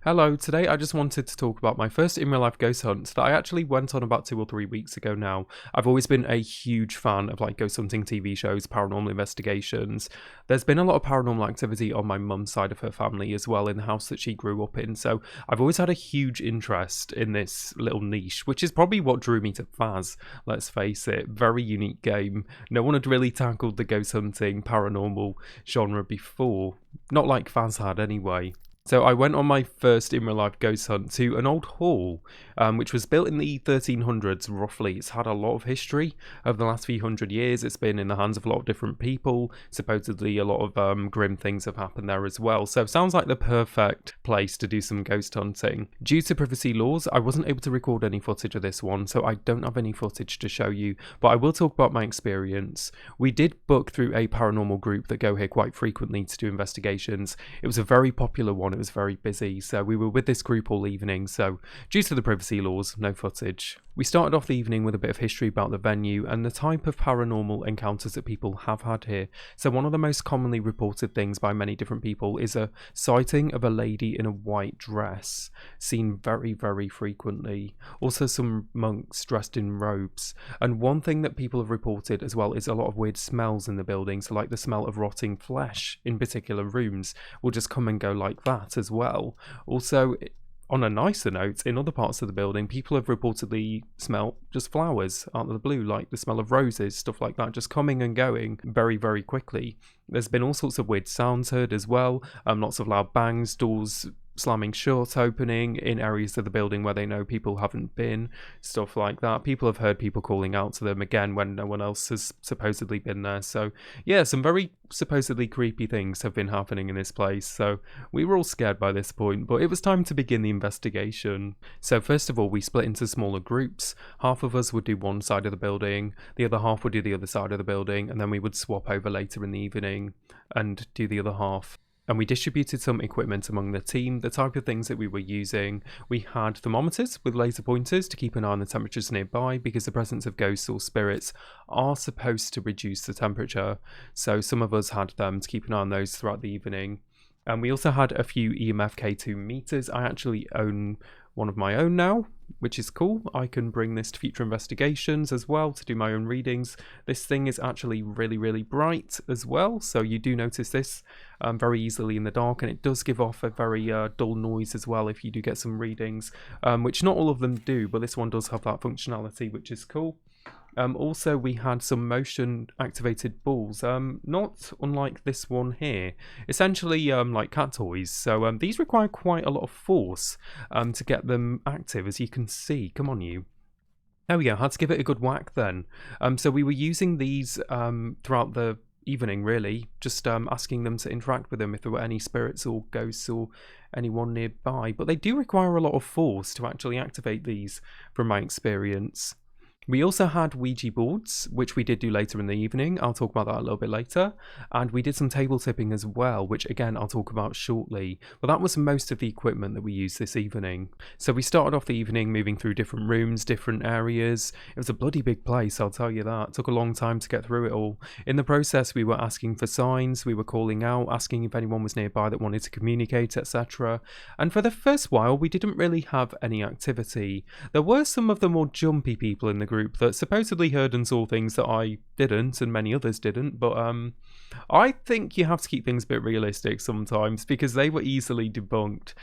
Hello, today I just wanted to talk about my first in real life ghost hunt that I actually went on about 2 or 3 weeks ago now. I've always been a huge fan of like ghost hunting TV shows, paranormal investigations. There's been a lot of paranormal activity on my mum's side of her family as well in the house that she grew up in, so I've always had a huge interest in this little niche, which is probably what drew me to Faz, let's face it. Very unique game. No one had really tackled the ghost hunting paranormal genre before. Not like Faz had anyway. So I went on my first in real life ghost hunt to an old hall, which was built in the 1300s roughly. It's had a lot of history over the last few hundred years. It's been in the hands of a lot of different people. Supposedly a lot of grim things have happened there as well. So sounds like the perfect place to do some ghost hunting. Due to privacy laws, I wasn't able to record any footage of this one, so I don't have any footage to show you, but I will talk about my experience. We did book through a paranormal group that go here quite frequently to do investigations. It was a very popular one. It was very busy, so we were with this group all evening, so due to the privacy laws, no footage. We started off the evening with a bit of history about the venue and the type of paranormal encounters that people have had here. So one of the most commonly reported things by many different people is a sighting of a lady in a white dress, seen very, very frequently. Also some monks dressed in robes. And one thing that people have reported as well is a lot of weird smells in the building, so like the smell of rotting flesh in particular rooms will just come and go like that as well. Also, on a nicer note, in other parts of the building, people have reportedly smelt just flowers out of the blue, like the smell of roses, stuff like that, just coming and going very, very quickly. There's been all sorts of weird sounds heard as well, lots of loud bangs, doors slamming shut, opening in areas of the building where they know people haven't been, stuff like that. People have heard people calling out to them again when no one else has supposedly been there. So yeah, some very supposedly creepy things have been happening in this place. So we were all scared by this point, but it was time to begin the investigation. So first of all, we split into smaller groups. Half of us would do one side of the building, the other half would do the other side of the building, and then we would swap over later in the evening and do the other half. And we distributed some equipment among the team. The type of things that we were using, we had thermometers with laser pointers to keep an eye on the temperatures nearby, because the presence of ghosts or spirits are supposed to reduce the temperature. So some of us had them to keep an eye on those throughout the evening. And we also had a few EMF K2 meters. I actually own one of my own now, which is cool. I can bring this to future investigations as well to do my own readings. This thing is actually really, really bright as well, so you do notice this very easily in the dark, and it does give off a very dull noise as well if you do get some readings, which not all of them do, but this one does have that functionality, which is cool. Also, we had some motion activated balls, not unlike this one here, essentially like cat toys. So these require quite a lot of force to get them active, as you can see. Come on, you. There we go, had to give it a good whack then. So we were using these throughout the evening, really, just asking them to interact with them if there were any spirits or ghosts or anyone nearby. But they do require a lot of force to actually activate these, from my experience. We also had Ouija boards, which we did do later in the evening. I'll talk about that a little bit later. And we did some table tipping as well, which again, I'll talk about shortly. But that was most of the equipment that we used this evening. So we started off the evening moving through different rooms, different areas. It was a bloody big place, I'll tell you that. It took a long time to get through it all. In the process, we were asking for signs, we were calling out, asking if anyone was nearby that wanted to communicate, etc. And for the first while, we didn't really have any activity. There were some of the more jumpy people in the group that supposedly heard and saw things that I didn't and many others didn't, but I think you have to keep things a bit realistic sometimes, because they were easily debunked.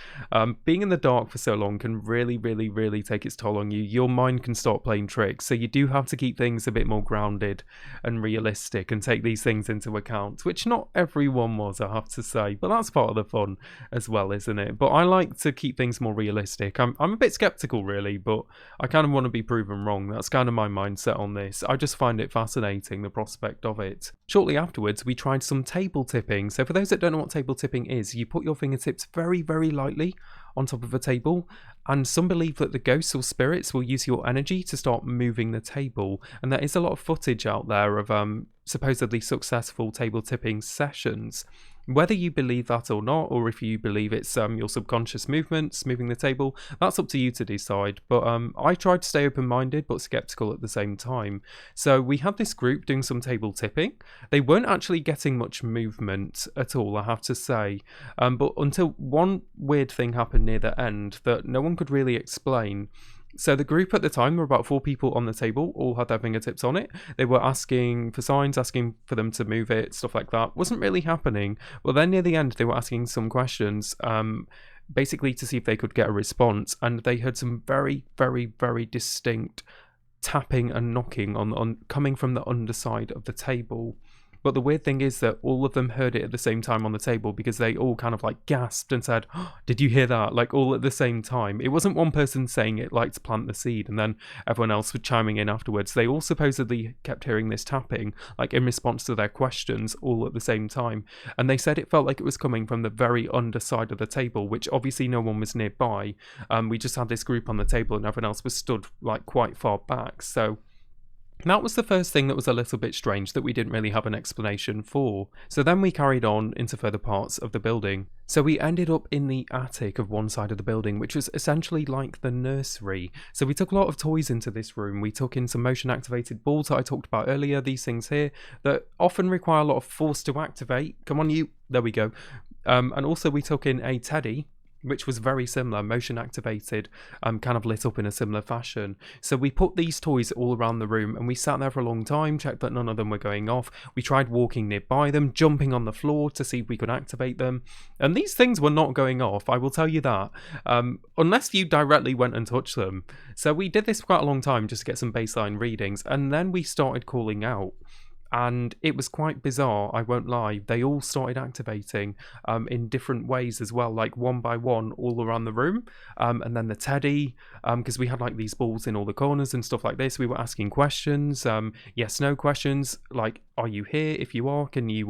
Being in the dark for so long can really, really, really take its toll on you. Your mind can start playing tricks, so you do have to keep things a bit more grounded and realistic and take these things into account, which not everyone was, I have to say, but that's part of the fun as well, isn't it? But I like to keep things more realistic. I'm a bit skeptical, really, but I kind of want to be proven wrong. That's kind of my mindset on this. I just find it fascinating, the prospect of it. Shortly afterwards, we tried some table tipping. So for those that don't know what table tipping is, you put your fingertips very, very lightly on top of a table, and some believe that the ghosts or spirits will use your energy to start moving the table, and there is a lot of footage out there of supposedly successful table tipping sessions. Whether you believe that or not, or if you believe it's your subconscious movements moving the table, that's up to you to decide. But I tried to stay open-minded but skeptical at the same time. So we had this group doing some table tipping. They weren't actually getting much movement at all, I have to say. But until one weird thing happened near the end that no one could really explain. So the group at the time, there were about 4 people on the table, all had their fingertips on it. They were asking for signs, asking for them to move it, stuff like that. Wasn't really happening. Well, then near the end, they were asking some questions, basically to see if they could get a response. And they heard some very, very, very distinct tapping and knocking on coming from the underside of the table. But the weird thing is that all of them heard it at the same time on the table, because they all kind of like gasped and said, oh, did you hear that? Like all at the same time. It wasn't one person saying it like to plant the seed and then everyone else was chiming in afterwards. They all supposedly kept hearing this tapping, like in response to their questions, all at the same time. And they said it felt like it was coming from the very underside of the table, which obviously no one was nearby. We just had this group on the table and everyone else was stood like quite far back. So that was the first thing that was a little bit strange that we didn't really have an explanation for. So then we carried on into further parts of the building. So we ended up in the attic of one side of the building, which was essentially like the nursery. So we took a lot of toys into this room. We took in some motion activated balls that I talked about earlier, these things here that often require a lot of force to activate. Come on, you. There we go. And also we took in a teddy, which was very similar, motion activated, kind of lit up in a similar fashion. So we put these toys all around the room and we sat there for a long time, checked that none of them were going off. We tried walking nearby them, jumping on the floor to see if we could activate them. And these things were not going off, I will tell you that, unless you directly went and touched them. So we did this for quite a long time just to get some baseline readings, and then we started calling out. And it was quite bizarre, I won't lie. They all started activating in different ways as well, like one by one all around the room. And then the teddy, because we had like these balls in all the corners and stuff like this. We were asking questions, yes, no questions, like, are you here? If you are, can you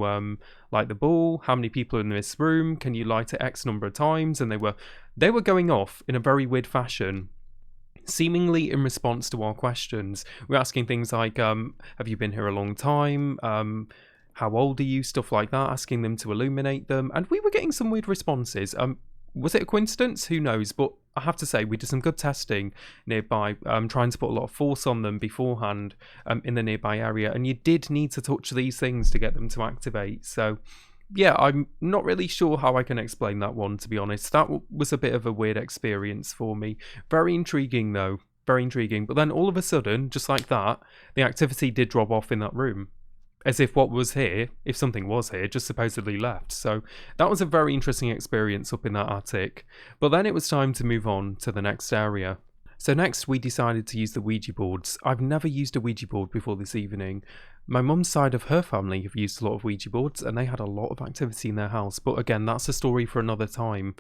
light the ball? How many people are in this room? Can you light it X number of times? And they were going off in a very weird fashion, seemingly in response to our questions. We're asking things like, have you been here a long time? How old are you? Stuff like that, asking them to illuminate them. And we were getting some weird responses. Was it a coincidence? Who knows? But I have to say, we did some good testing nearby, trying to put a lot of force on them beforehand in the nearby area. And you did need to touch these things to get them to activate. So yeah, I'm not really sure how I can explain that one, to be honest. That was a bit of a weird experience for me. Very intriguing, though. Very intriguing. But then all of a sudden, just like that, the activity did drop off in that room. As if what was here, if something was here, just supposedly left. So that was a very interesting experience up in that attic. But then it was time to move on to the next area. So next we decided to use the Ouija boards. I've never used a Ouija board before this evening. My mum's side of her family have used a lot of Ouija boards and they had a lot of activity in their house. But again, that's a story for another time.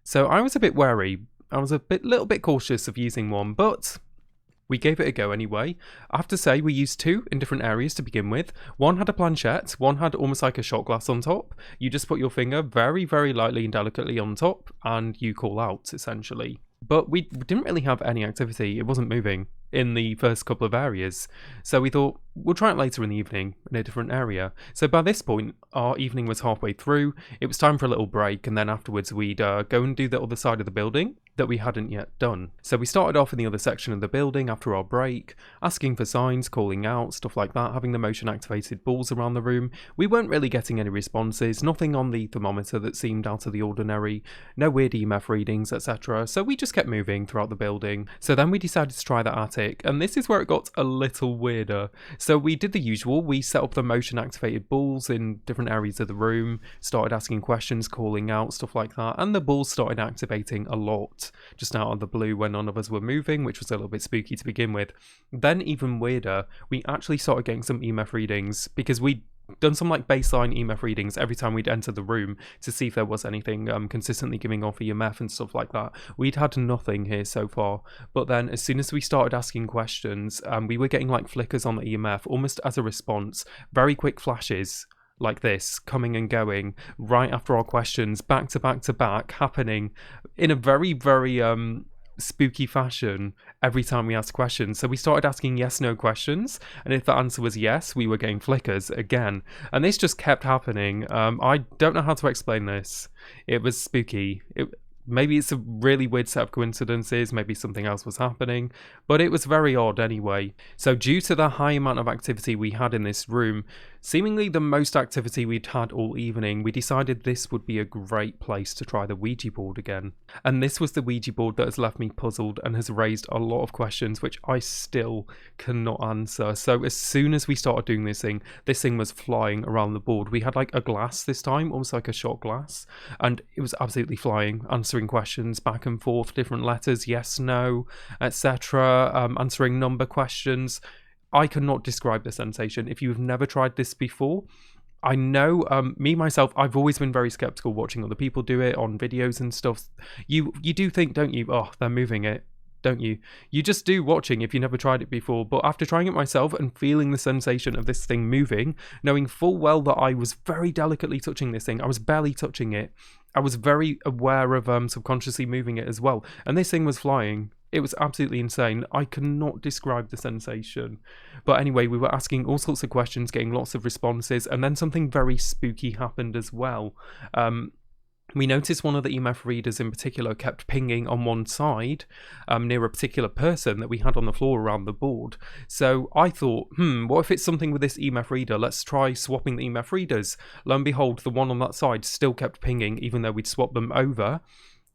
So I was a bit wary. I was little bit cautious of using one, but we gave it a go anyway. I have to say, we used 2 in different areas to begin with. One had a planchette, one had almost like a shot glass on top. You just put your finger very, very lightly and delicately on top and you call out, essentially. But we didn't really have any activity. It wasn't moving in the first couple of areas. So we thought, we'll try it later in the evening in a different area. So by this point, our evening was halfway through. It was time for a little break, and then afterwards we'd go and do the other side of the building that we hadn't yet done. So we started off in the other section of the building after our break, asking for signs, calling out, stuff like that, having the motion activated balls around the room. We weren't really getting any responses, nothing on the thermometer that seemed out of the ordinary, no weird EMF readings, etc. So we just kept moving throughout the building. So then we decided to try the attic, and this is where it got a little weirder. So we did the usual, we set up the motion activated balls in different areas of the room, started asking questions, calling out, stuff like that, and the balls started activating a lot, just out of the blue when none of us were moving, which was a little bit spooky to begin with. Then even weirder, we actually started getting some EMF readings, because we'd done some like baseline EMF readings every time we'd enter the room to see if there was anything consistently giving off EMF and stuff like that. We'd had nothing here so far, but then as soon as we started asking questions, we were getting like flickers on the EMF almost as a response, very quick flashes like this, coming and going right after our questions, back to back to back, happening in a very, very spooky fashion every time we asked questions. So we started asking yes/no questions, and if the answer was yes, we were getting flickers again. And this just kept happening. I don't know how to explain this. It was spooky. Maybe it's a really weird set of coincidences, maybe something else was happening, but it was very odd anyway. So due to the high amount of activity we had in this room, seemingly the most activity we'd had all evening, we decided this would be a great place to try the Ouija board again. And this was the Ouija board that has left me puzzled and has raised a lot of questions which I still cannot answer. So as soon as we started doing this thing was flying around the board. We had like a glass this time, almost like a shot glass, and it was absolutely flying, answering questions back and forth, different letters, yes, no, etc., answering number questions. I cannot describe the sensation. If you've never tried this before, I know, me myself, I've always been very skeptical watching other people do it on videos and stuff. You do think, don't you, oh, they're moving it, don't you? You just do watching if you never tried it before. But after trying it myself and feeling the sensation of this thing moving, knowing full well that I was very delicately touching this thing, I was barely touching it, I was very aware of subconsciously moving it as well, and this thing was flying. It was absolutely insane. I cannot describe the sensation. But anyway, we were asking all sorts of questions, getting lots of responses, and then something very spooky happened as well. We noticed one of the EMF readers in particular kept pinging on one side near a particular person that we had on the floor around the board. So I thought, what if it's something with this EMF reader? Let's try swapping the EMF readers. Lo and behold, the one on that side still kept pinging even though we'd swapped them over.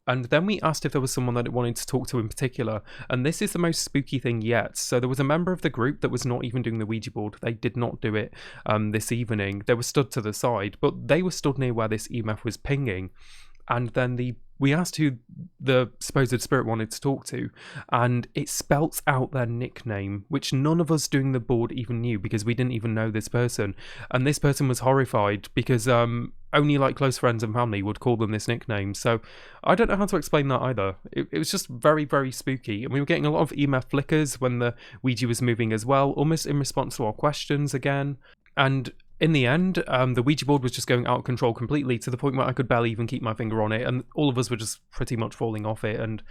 And then we asked if there was someone that it wanted to talk to in particular, and this is the most spooky thing yet. So there was a member of the group that was not even doing the Ouija board. They did not do it this evening. They were stood to the side, but they were stood near where this EMF was pinging. And then we asked who the supposed spirit wanted to talk to, and it spelt out their nickname, which none of us doing the board even knew because we didn't even know this person. And this person was horrified because only like close friends and family would call them this nickname. So I don't know how to explain that either. It was just very, very spooky. And we were getting a lot of EMF flickers when the Ouija was moving as well, almost in response to our questions again. And in the end, the Ouija board was just going out of control completely to the point where I could barely even keep my finger on it, and all of us were just pretty much falling off it, and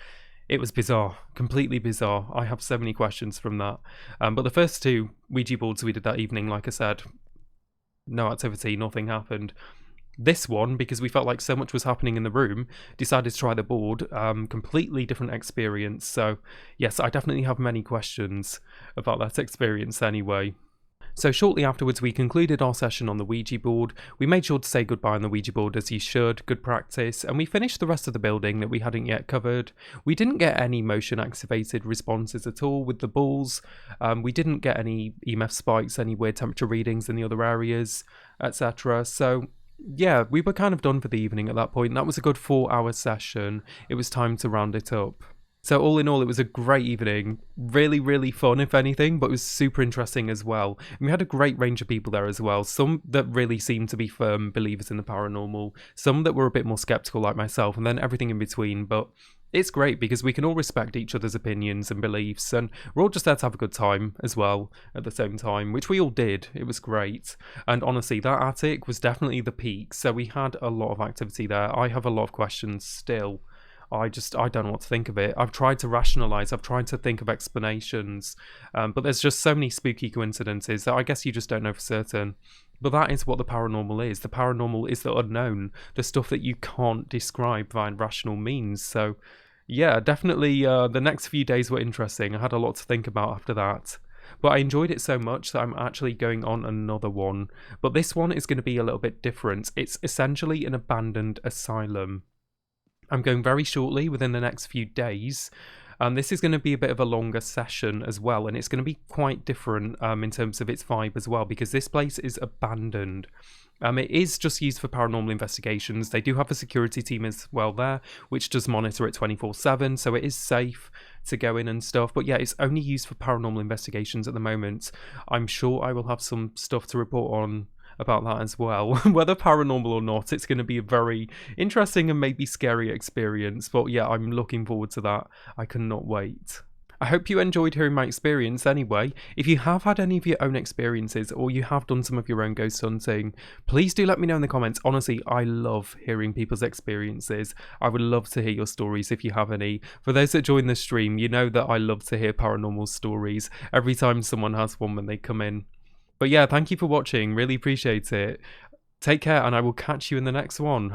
it was bizarre, completely bizarre. I have so many questions from that. But the first two Ouija boards we did that evening, like I said, no activity, nothing happened. This one, because we felt like so much was happening in the room, decided to try the board. Completely different experience. So yes, I definitely have many questions about that experience anyway. So shortly afterwards we concluded our session on the Ouija board. We made sure to say goodbye on the Ouija board as you should, good practice, and we finished the rest of the building that we hadn't yet covered. We didn't get any motion activated responses at all with the balls. We didn't get any EMF spikes, any weird temperature readings in the other areas, etc. So yeah, we were kind of done for the evening at that point. That was a good 4-hour session. It was time to round it up. So all in all, it was a great evening. Really, really fun, if anything, but it was super interesting as well. And we had a great range of people there as well. Some that really seemed to be firm believers in the paranormal. Some that were a bit more skeptical like myself, and then everything in between. But it's great because we can all respect each other's opinions and beliefs, and we're all just there to have a good time as well at the same time, which we all did. It was great. And honestly, that attic was definitely the peak. So we had a lot of activity there. I have a lot of questions still. I don't know what to think of it. I've tried to rationalize, I've tried to think of explanations, but there's just so many spooky coincidences that I guess you just don't know for certain. But that is what the paranormal is. The paranormal is the unknown, the stuff that you can't describe via rational means. So yeah, definitely the next few days were interesting. I had a lot to think about after that. But I enjoyed it so much that I'm actually going on another one. But this one is going to be a little bit different. It's essentially an abandoned asylum. I'm going very shortly, within the next few days. This is going to be a bit of a longer session as well, and it's going to be quite different in terms of its vibe as well, because this place is abandoned. It is just used for paranormal investigations. They do have a security team as well there, which does monitor it 24/7, so it is safe to go in and stuff. But yeah, it's only used for paranormal investigations at the moment. I'm sure I will have some stuff to report on about that as well. Whether paranormal or not, it's going to be a very interesting and maybe scary experience. But yeah, I'm looking forward to that. I cannot wait. I hope you enjoyed hearing my experience anyway. If you have had any of your own experiences or you have done some of your own ghost hunting, please do let me know in the comments. Honestly, I love hearing people's experiences. I would love to hear your stories if you have any. For those that join the stream, you know that I love to hear paranormal stories every time someone has one when they come in. But yeah, thank you for watching. Really appreciate it. Take care, and I will catch you in the next one.